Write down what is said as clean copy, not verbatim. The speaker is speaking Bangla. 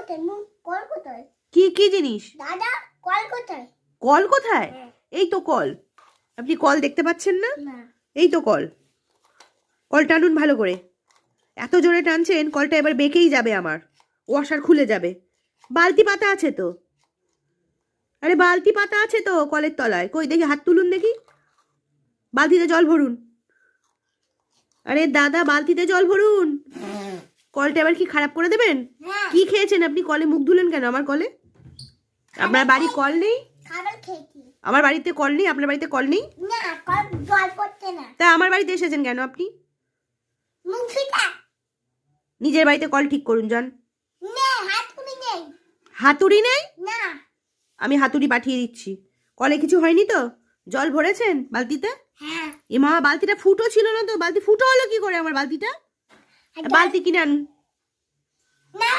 কোথায় কল কোথায়? কি কি জিনিস? দাদা কল কোথায়? কল কোথায়? এই তো কল। আপনি কল দেখতে পাচ্ছেন না? না। এই তো কল। কল টানুন ভালো করে। এত জোরে টানছেন কলটা এবার বেঁকেই যাবে আমার, ওয়াশার খুলে যাবে। বালতি পাতা আছে তো, আরে বালতি পাতা আছে তো কলের তলায়, কই দেখি হাত তুলুন দেখি, বালতিতে জল ভরুন। আরে দাদা বালতিতে জল ভরুন। কলটা এবার কি খারাপ করে দেবেন? কি খেয়েছেন আপনি? কলে মুখ ধুলেন কেন আমার কলে? আপনার বাড়ি কল নেই? খাবার খেয়েছি। আমার বাড়িতে কল নেই? আপনার বাড়িতে কল নেই? না, কল জল পড়ছে না। তা আমার বাড়িতে এসেছেন কেন আপনি? মুখ ধুইতা? নিজের বাড়িতে কল ঠিক করুন যান। না, হাতুড়ি নেই। হাতুড়ি নেই? না। আমি হাতুড়ি পাঠিয়ে দিচ্ছি। কলে কিছু হয়নি তো? জল ভরেছেন বালতিতে? হ্যাঁ। এ মা, বালতিটা ফুটো ছিল না তো, বালতি ফুটো হলো কি করে আমার বালতিটা? বালতি কিনে আনুন। না।